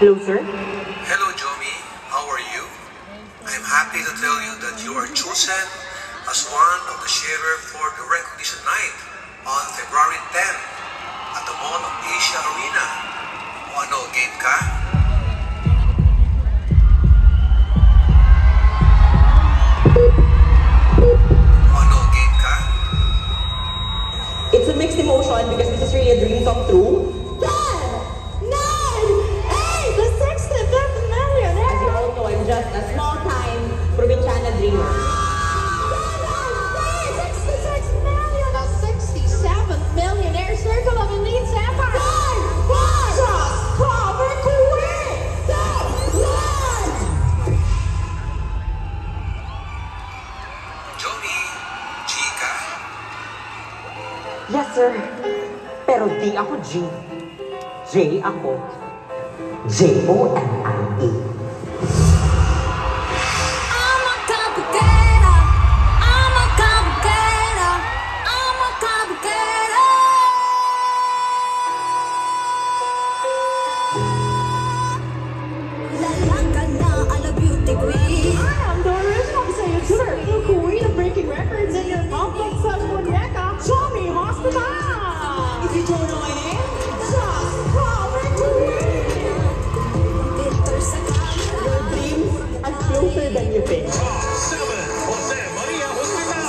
Closer? Hello, Jomi. How are you? I'm happy to tell you that you are chosen as one of the sharer for the recognition night on February 10 at the Mall of Asia Arena. O ano, game ka? O ano, game ka? It's a mixed emotion because this is really a dream come true. 10, 9, 8, the 65th millionaire! As you all know, I'm just a small-time provinciana dreamer. 66 million, the 67th millionaire circle of elite empire! 5, just cover Kuwait! Jomi, chika? Yes, sir. Pero di ako G. J ako. J-O-M-I-E. I'm a complicator. I'm a complicator. I'm a complicator. Lalang ka na, ala beauty queen. I am the original Sayutsura, the queen of breaking records in your complex of Muñeca, Jomi Hospital. If you don't know my name, just call me queen. Your dreams are closer than you think. 7, Jose Maria Hospital.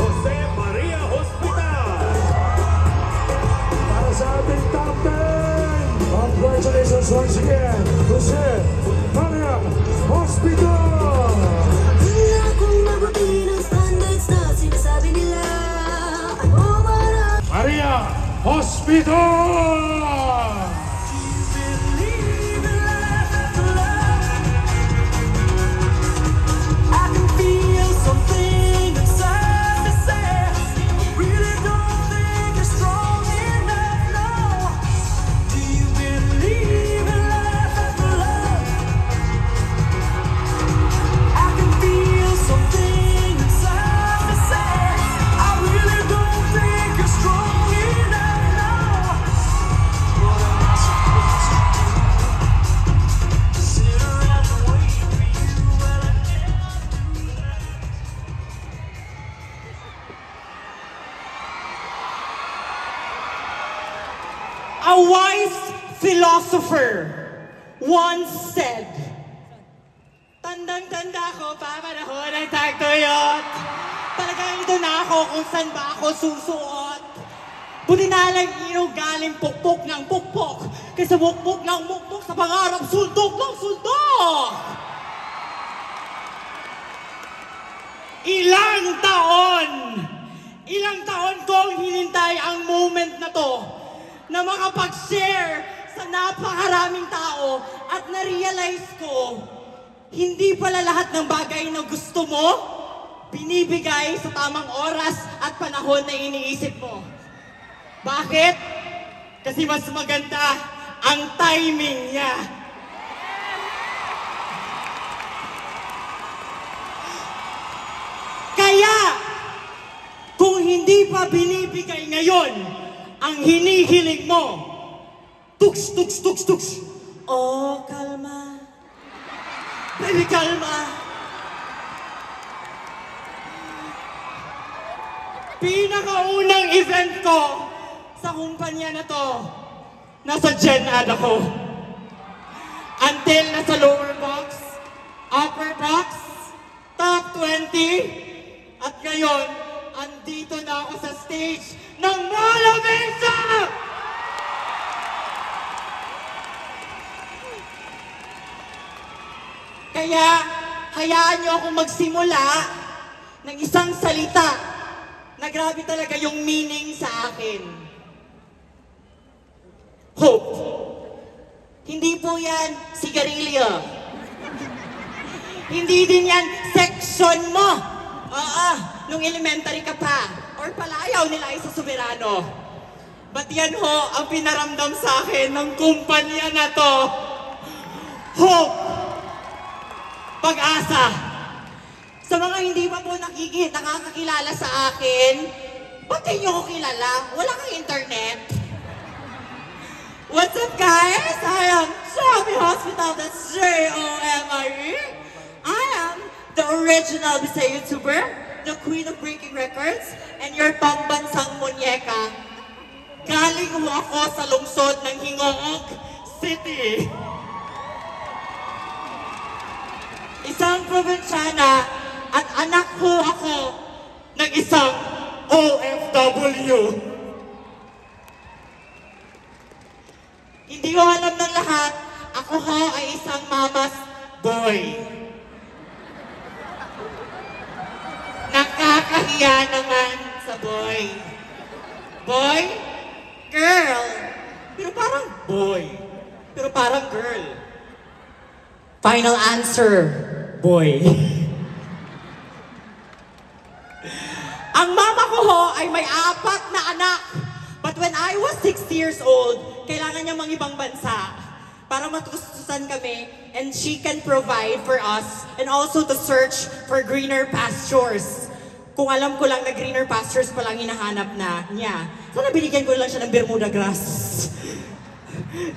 Jose Maria Hospital. Para sa ating top 10, congratulations once again, Jose Maria Hospital! Maria Hospital! A wise philosopher once said, tandang-tanda ko pa panahon ng tagtuyot. Talagang ito na ako kung saan ba ako susuot. Buti na lang ilaw galing pukpok ng pukpok kaysa mukpok ng mukpok sa pangarap sundok ng sundok. Ilang taon kong hinintay ang moment na to na makapag-share sa napakaraming tao at na-realize ko, hindi pala lahat ng bagay na gusto mo, binibigay sa tamang oras at panahon na iniisip mo. Bakit? Kasi mas maganda ang timing niya. Kaya, kung hindi pa binibigay ngayon ang hinihiling mo, tuks, tuks, tuks, tuks. Oh, kalma. Baby, kalma. Pinakaunang event ko sa kumpanya na to, nasa Gen Ad ako. Until nasa lower box, upper box, top 20, at ngayon, andito na ako sa stage ng Mall of Asia! Kaya, hayaan niyo akong magsimula ng isang salita na grabe talaga yung meaning sa akin. Hindi po yan sigarilyo. Hindi din yan section mo. Oo, nung elementary ka pa. Or palayaw nila isa Soberano. But yan ho ang pinaramdam sa akin ng kumpanya na to. Hope. Pag-asa. Sa mga hindi pa po nakakakilala sa akin, ba't kayo ko kilala? Wala kang internet. What's up, guys? I am Zombie Hospital, that's J-O-M-I-E. I am the original Bisaya YouTuber, the queen of breaking records, and your pambansang munyeka. Galing ho ako sa lungsod ng Hingoog City. Isang probinsyana at anak ho ako ng isang OFW. Hindi ko alam ng lahat, ako ho ay isang mama's boy. Nakakahiya naman sa boy. Boy, girl, pero parang boy, pero parang girl. Final answer, boy. Ang mama ko ho ay may 4 na anak. But when I was 6 years old, kailangan niya mga ibang bansa para matustusan kami and she can provide for us and also to search for greener pastures. Kung alam ko lang na greener pastures pa lang hinahanap na niya, sana binigyan ko lang siya ng Bermuda grass.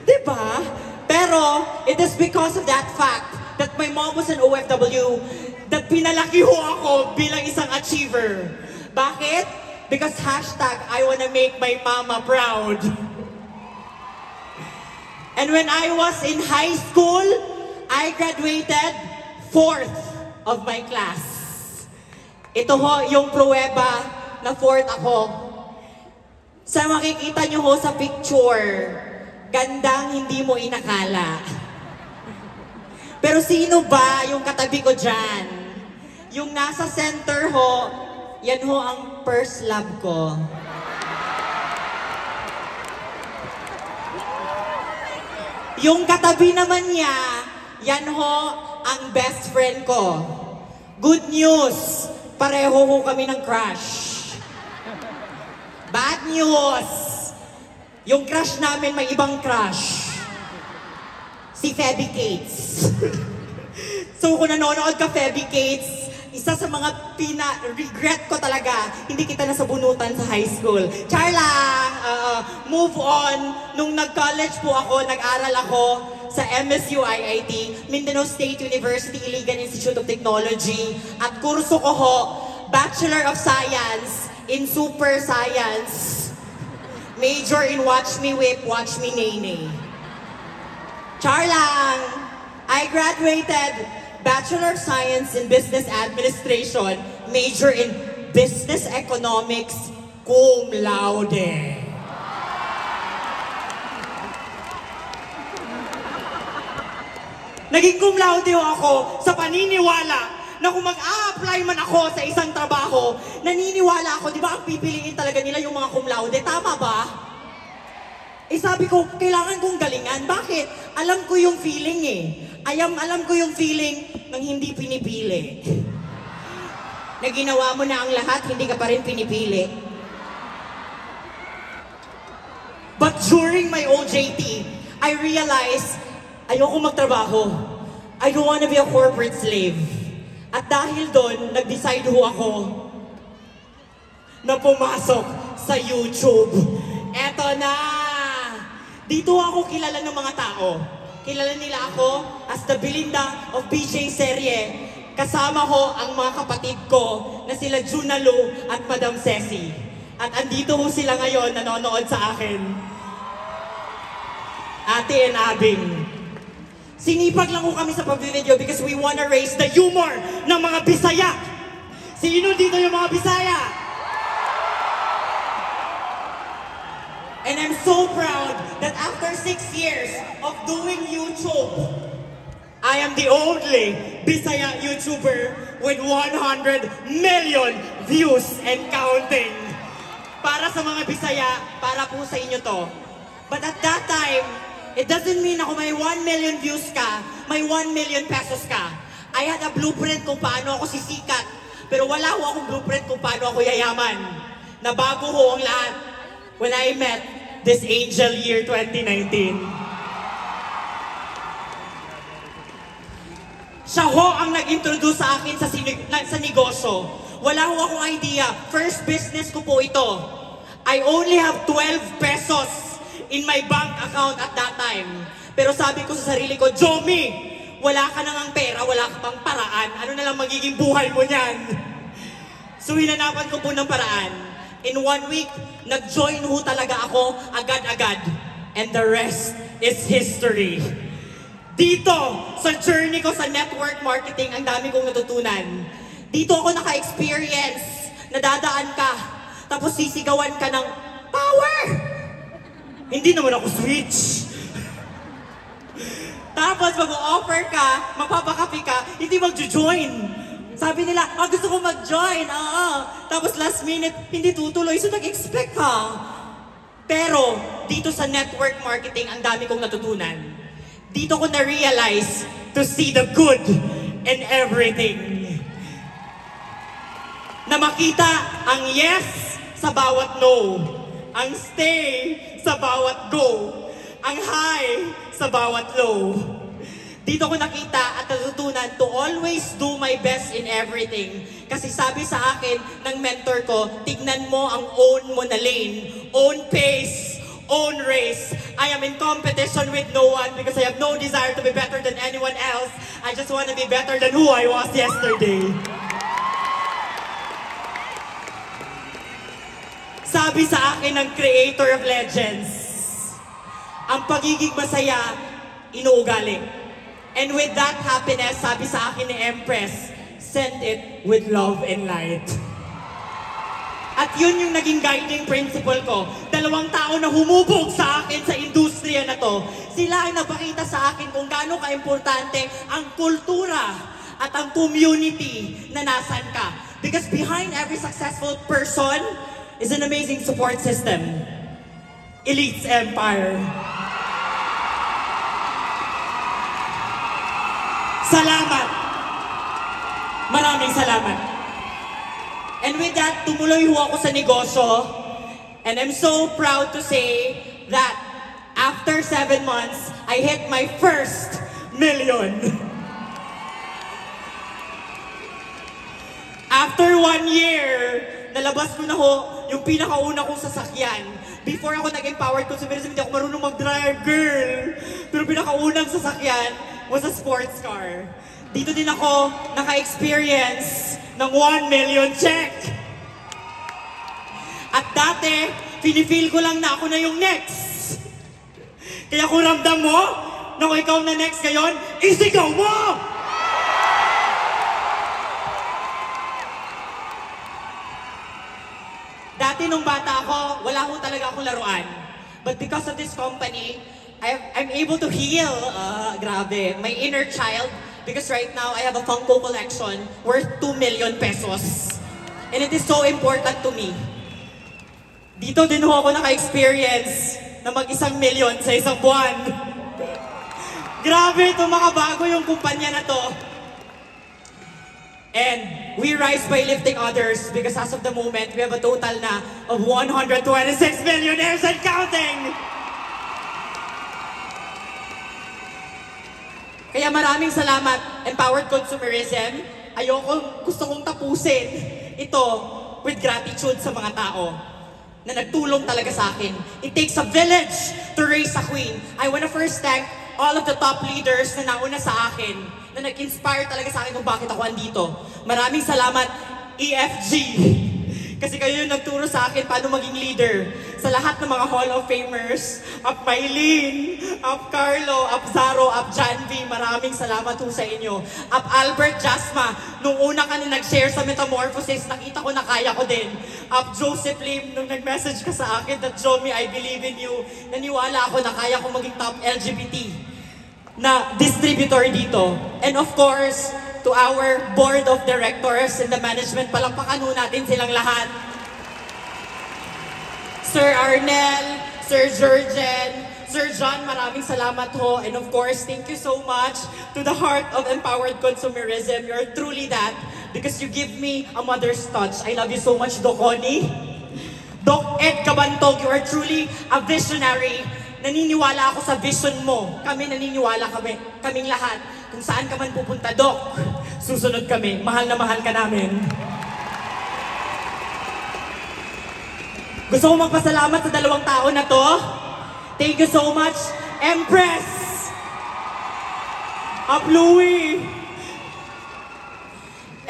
Diba? Pero it is because of that fact that my mom was an OFW that pinalaki ho ako bilang isang achiever. Bakit? Because hashtag, I wanna make my mama proud. And when I was in high school, I graduated 4th of my class. Ito ho yung pruweba na 4th ako. Sa makikita nyo ho sa picture, gandang hindi mo inakala. Pero sino ba yung katabi ko dyan? Yung nasa center ho, yan ho ang first love ko. Yung katabi naman niya, yan ho ang best friend ko. Good news, pareho ho kami ng crush. Bad news, yung crush namin may ibang crush. Si Feby Cates. So kung nanonood ka, Feby Cates, isa sa mga regret ko talaga, hindi kita nasabunutan sa high school. Char lang! Move on. Nung nag-college po ako, nag-aral ako sa MSU IIT, Mindanao State University, Iligan Institute of Technology. At kurso ko ho, Bachelor of Science in Super Science. Major in Watch Me Whip, Watch Me Nene. Char lang! I graduated Bachelor of Science in Business Administration, major in Business Economics, cum laude. Naging cum laude ako sa paniniwala na kung mag-a-apply man ako sa isang trabaho, naniniwala ako, di ba ang pipiliin talaga nila yung mga cum laude? Tama ba? Eh sabi ko, kailangan kong galingan. Bakit? Alam ko yung feeling eh. Alam ko yung feeling ng hindi pinipili. Na ginawa mo na ang lahat, hindi ka pa rin pinipili. But during my OJT, I realized, ayoko magtrabaho. I don't wanna be a corporate slave. At dahil doon, nag-decide ho ako na pumasok sa YouTube. Eto na! Dito ako kilala ng mga tao. Kilala nila ako as the Belinda of BJ Serye. Kasama ko ang mga kapatid ko na sila Junalu at Madam Ceci. At andito ho sila ngayon nanonood sa akin. Ate and Abing. Sinipag lang ho kami sa pag-video because we wanna raise the humor ng mga Bisaya. Sino dito yung mga Bisaya? And I'm so proud that after 6 years of doing YouTube, I am the only Bisaya YouTuber with 100 million views and counting. Para sa mga Bisaya, para po sa inyo to. But at that time, it doesn't mean ako may 1 million views ka, may 1 million pesos ka. I had a blueprint kung paano ako sisikat, pero wala ho akong blueprint kung paano ako yayaman. Nabago ho ang lahat when I met this angel year 2019. Siya ho ang nag-introduce sa akin sa negosyo. Wala ho akong idea. First business ko po ito. I only have 12 pesos in my bank account at that time. Pero sabi ko sa sarili ko, Jomi, wala ka nang pera, wala ka pang paraan. Ano na lang magiging buhay mo niyan? So hinanapan ko po ng paraan. In 1 week, nag-join ho talaga ako agad-agad. And the rest is history. Dito, sa journey ko sa network marketing, ang dami kong natutunan. Dito ako naka-experience. Nadadaan ka. Tapos sisigawan ka ng power! Hindi naman ako switch. Tapos mag-offer ka, magpapakapi ka, hindi mag-join. Sabi nila, gusto ko mag-join. Tapos last minute, hindi tutuloy. So nag-expect ka. Pero dito sa network marketing, ang dami kong natutunan. Dito ko na-realize to see the good in everything. Na makita ang yes sa bawat no. Ang stay sa bawat go. Ang high sa bawat low. Dito ko nakita at natutunan to always do my best in everything. Kasi sabi sa akin ng mentor ko, tignan mo ang own mo na lane, own pace, own race. I am in competition with no one because I have no desire to be better than anyone else. I just want to be better than who I was yesterday. Sabi sa akin ng creator of legends, ang pagiging masaya, inuugali. And with that happiness, sabi sa akin ni Empress, send it with love and light. At yun yung naging guiding principle ko. 2 tao na humubog sa akin sa industriya na to. Sila ang nagpakita sa akin kung gaano ka-importante ang kultura at ang community na nasan ka. Because behind every successful person is an amazing support system. Elite's Empire. Salamat! Maraming salamat. And with that, tumuloy ho ako sa negosyo. And I'm so proud to say that after 7 months, I hit my first million. After 1 year, nalabas ko na ho yung pinakauna kong sasakyan. Before ako nag-empowered consumerism, hindi ako marunong mag-drive, girl. Pero pinakaunang sasakyan was a sports car. Dito din ako naka-experience ng 1 million check. At dati, pinifeel ko lang na ako na yung next. Kaya kung ramdam mo na kung ikaw na next ngayon, isigaw mo! Dati nung bata ako, wala ko talaga akong laruan. But because of this company, I'm able to heal, grabe, my inner child. Because right now, I have a Funko collection worth 2 million pesos. And it is so important to me. Dito din ho ako naka-experience na mag-1 million sa isang buwan. Grabe, makabago yung kumpanya na to. And we rise by lifting others because as of the moment, we have a total na of 126 millionaires and counting! Kaya maraming salamat, Empowered Consumerism. Gusto kong tapusin ito with gratitude sa mga tao na nagtulong talaga sa akin. It takes a village to raise a queen. I want to first thank all of the top leaders na nauna sa akin, na nag-inspire talaga sa akin kung bakit ako andito. Maraming salamat, EFG. Kasi kayo yung nagturo sa akin paano maging leader. Sa lahat ng mga Hall of Famers, Up Mylene, Up Carlo, Up Zaro, Up Janvi, maraming salamat po sa inyo. Up Albert Jasma, nung una ka na nag-share sa Metamorphosis, nakita ko na kaya ko din. Up Joseph Lim, nung nag-message ka sa akin that Jomi, I believe in you, naniwala ako na kaya ko maging top LGBT na distributor dito. And of course, to our board of directors and the management, palakpakan natin silang lahat. Sir Arnel, Sir Jurgen, Sir John, maraming salamat ho. And of course, thank you so much to the heart of empowered consumerism. You're truly that because you give me a mother's touch. I love you so much, Doc Connie. Doc Ed Cabantog, you are truly a visionary. Naniniwala ako sa vision mo. Kami naniniwala kaming lahat. Kung saan ka man pupunta, Doc, susunod kami. Mahal na mahal ka namin. Gusto ko magpasalamat sa dalawang tao na to. Thank you so much, Empress! Up Louie!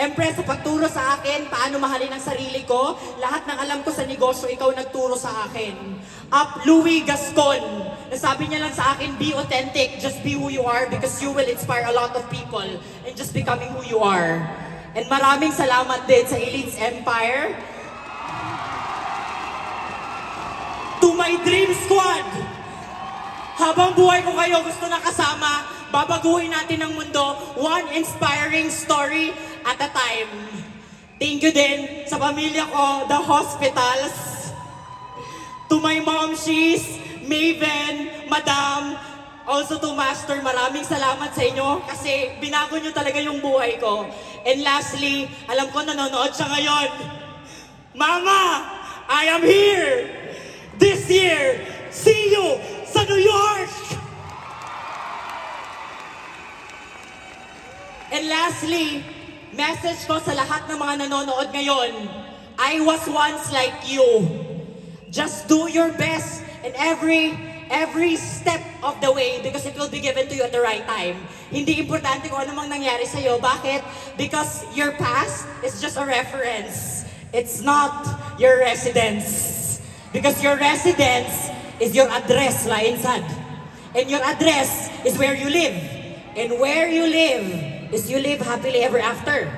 Empress, sa pagturo sa akin, paano mahalin ang sarili ko, lahat ng alam ko sa negosyo, ikaw nagturo sa akin. Up Louie Gascon, nasabi niya lang sa akin, be authentic, just be who you are because you will inspire a lot of people and just becoming who you are. And maraming salamat din sa Elites Empire. To my dream squad! Habang buhay ko kayo gusto na kasama, babaguhin natin ang mundo, one inspiring story at a time. Thank you din sa pamilya ko, the hospitals. To my momshies, Maven, Madam, also to Master, maraming salamat sa inyo kasi binago nyo talaga yung buhay ko. And lastly, alam ko nanonood siya ngayon. Mama, I am here! This year, see you sa New York! And lastly, message ko sa lahat ng mga nanonood ngayon, I was once like you. Just do your best in every step of the way because it will be given to you at the right time. Hindi importante kung ano mang nangyari sa'yo. Bakit? Because your past is just a reference. It's not your residence. Because your residence is your address, Lainsad. And your address is where you live. And where you live is you live happily ever after.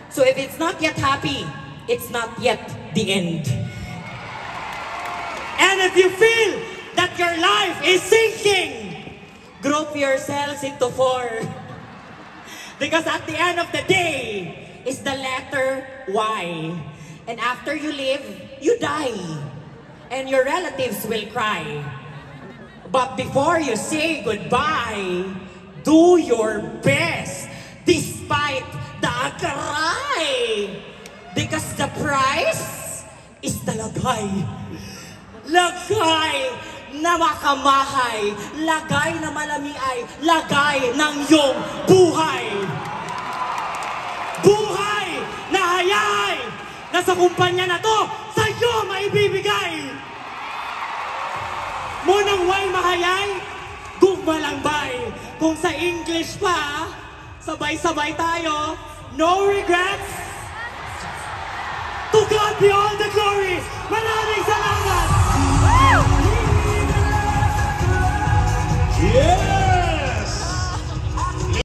So if it's not yet happy, it's not yet the end. And if you feel that your life is sinking, group yourselves into 4. Because at the end of the day is the letter Y. And after you live, you die. And your relatives will cry. But before you say goodbye, do your best despite the cry. Because the price is the lagay. Lagay na makamahay. Lagay na malamiay. Lagay ng iyong buhay. Buhay na hayay na sa kumpanya na to sa iyo maibibigay. Munang way mahayay, gugmalangbay. Kung sa English pa, sabay-sabay tayo. No regrets. To God be all the